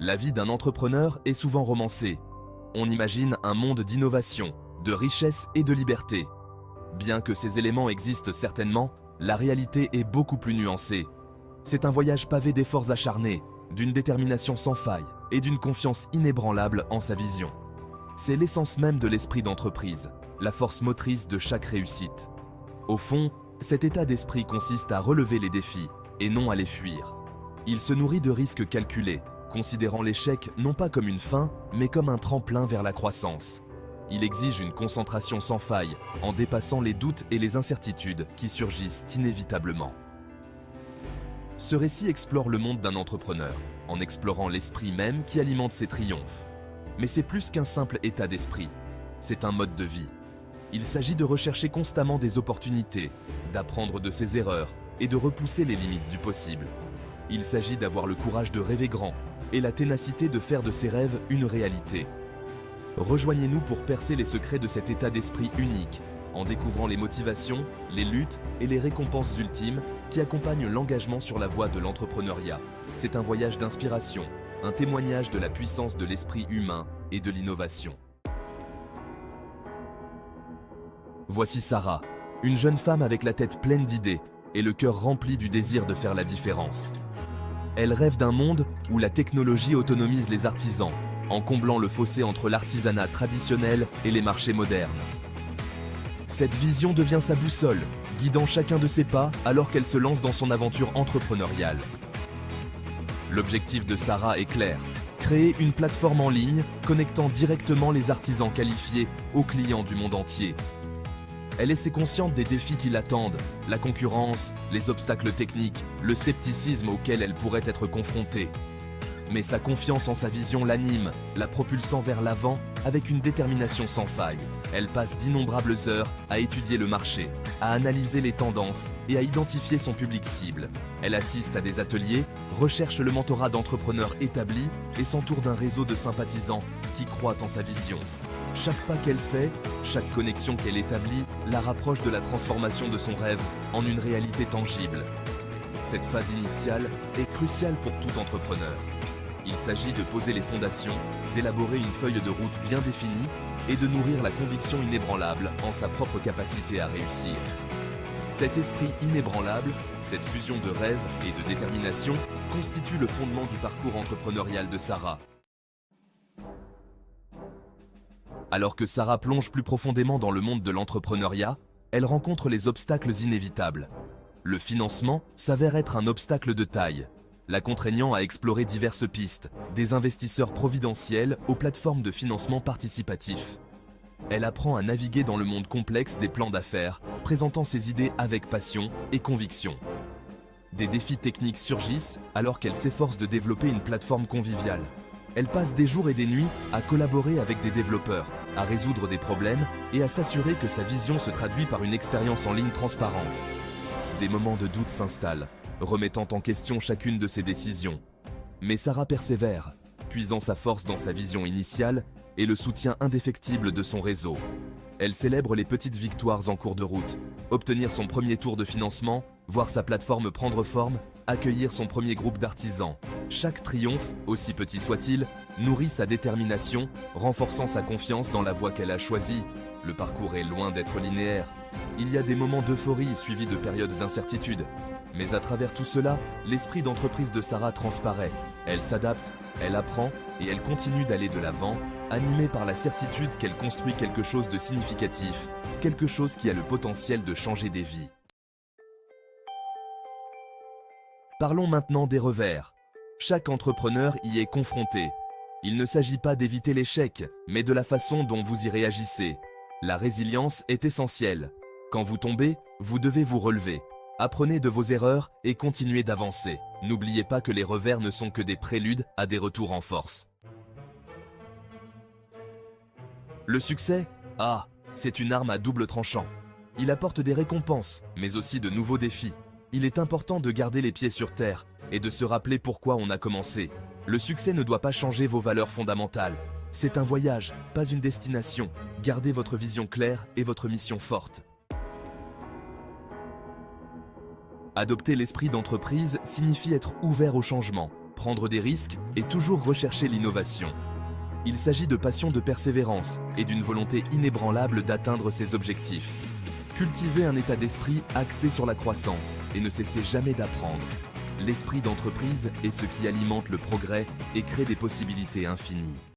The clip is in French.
La vie d'un entrepreneur est souvent romancée. On imagine un monde d'innovation, de richesse et de liberté. Bien que ces éléments existent certainement, la réalité est beaucoup plus nuancée. C'est un voyage pavé d'efforts acharnés, d'une détermination sans faille et d'une confiance inébranlable en sa vision. C'est l'essence même de l'esprit d'entreprise, la force motrice de chaque réussite. Au fond, cet état d'esprit consiste à relever les défis et non à les fuir. Il se nourrit de risques calculés, considérant l'échec non pas comme une fin, mais comme un tremplin vers la croissance. Il exige une concentration sans faille, en dépassant les doutes et les incertitudes qui surgissent inévitablement. Ce récit explore le monde d'un entrepreneur, en explorant l'esprit même qui alimente ses triomphes. Mais c'est plus qu'un simple état d'esprit, c'est un mode de vie. Il s'agit de rechercher constamment des opportunités, d'apprendre de ses erreurs et de repousser les limites du possible. Il s'agit d'avoir le courage de rêver grand et la ténacité de faire de ses rêves une réalité. Rejoignez-nous pour percer les secrets de cet état d'esprit unique, en découvrant les motivations, les luttes et les récompenses ultimes qui accompagnent l'engagement sur la voie de l'entrepreneuriat. C'est un voyage d'inspiration, un témoignage de la puissance de l'esprit humain et de l'innovation. Voici Sarah, une jeune femme avec la tête pleine d'idées et le cœur rempli du désir de faire la différence. Elle rêve d'un monde où la technologie autonomise les artisans, en comblant le fossé entre l'artisanat traditionnel et les marchés modernes. Cette vision devient sa boussole, guidant chacun de ses pas alors qu'elle se lance dans son aventure entrepreneuriale. L'objectif de Sarah est clair, créer une plateforme en ligne connectant directement les artisans qualifiés aux clients du monde entier. Elle est consciente des défis qui l'attendent, la concurrence, les obstacles techniques, le scepticisme auquel elle pourrait être confrontée. Mais sa confiance en sa vision l'anime, la propulsant vers l'avant avec une détermination sans faille. Elle passe d'innombrables heures à étudier le marché, à analyser les tendances et à identifier son public cible. Elle assiste à des ateliers, recherche le mentorat d'entrepreneurs établis et s'entoure d'un réseau de sympathisants qui croient en sa vision. Chaque pas qu'elle fait, chaque connexion qu'elle établit, la rapproche de la transformation de son rêve en une réalité tangible. Cette phase initiale est cruciale pour tout entrepreneur. Il s'agit de poser les fondations, d'élaborer une feuille de route bien définie et de nourrir la conviction inébranlable en sa propre capacité à réussir. Cet esprit inébranlable, cette fusion de rêve et de détermination constitue le fondement du parcours entrepreneurial de Sarah. Alors que Sarah plonge plus profondément dans le monde de l'entrepreneuriat, elle rencontre les obstacles inévitables. Le financement s'avère être un obstacle de taille, la contraignant à explorer diverses pistes, des investisseurs providentiels aux plateformes de financement participatif. Elle apprend à naviguer dans le monde complexe des plans d'affaires, présentant ses idées avec passion et conviction. Des défis techniques surgissent alors qu'elle s'efforce de développer une plateforme conviviale. Elle passe des jours et des nuits à collaborer avec des développeurs, à résoudre des problèmes et à s'assurer que sa vision se traduit par une expérience en ligne transparente. Des moments de doute s'installent, remettant en question chacune de ses décisions. Mais Sarah persévère, puisant sa force dans sa vision initiale et le soutien indéfectible de son réseau. Elle célèbre les petites victoires en cours de route, obtenir son premier tour de financement, voir sa plateforme prendre forme, accueillir son premier groupe d'artisans. Chaque triomphe, aussi petit soit-il, nourrit sa détermination, renforçant sa confiance dans la voie qu'elle a choisie. Le parcours est loin d'être linéaire. Il y a des moments d'euphorie suivis de périodes d'incertitude. Mais à travers tout cela, l'esprit d'entreprise de Sarah transparaît. Elle s'adapte, elle apprend et elle continue d'aller de l'avant, animée par la certitude qu'elle construit quelque chose de significatif, quelque chose qui a le potentiel de changer des vies. Parlons maintenant des revers. Chaque entrepreneur y est confronté. Il ne s'agit pas d'éviter l'échec, mais de la façon dont vous y réagissez. La résilience est essentielle. Quand vous tombez, vous devez vous relever. Apprenez de vos erreurs et continuez d'avancer. N'oubliez pas que les revers ne sont que des préludes à des retours en force. Le succès, c'est une arme à double tranchant. Il apporte des récompenses, mais aussi de nouveaux défis. Il est important de garder les pieds sur terre et de se rappeler pourquoi on a commencé. Le succès ne doit pas changer vos valeurs fondamentales. C'est un voyage, pas une destination. Gardez votre vision claire et votre mission forte. Adopter l'esprit d'entreprise signifie être ouvert au changement. prendre des risques et toujours rechercher l'innovation. Il s'agit de passion de persévérance et d'une volonté inébranlable d'atteindre ses objectifs. Cultivez un état d'esprit axé sur la croissance et ne cessez jamais d'apprendre. L'esprit d'entreprise est ce qui alimente le progrès et crée des possibilités infinies.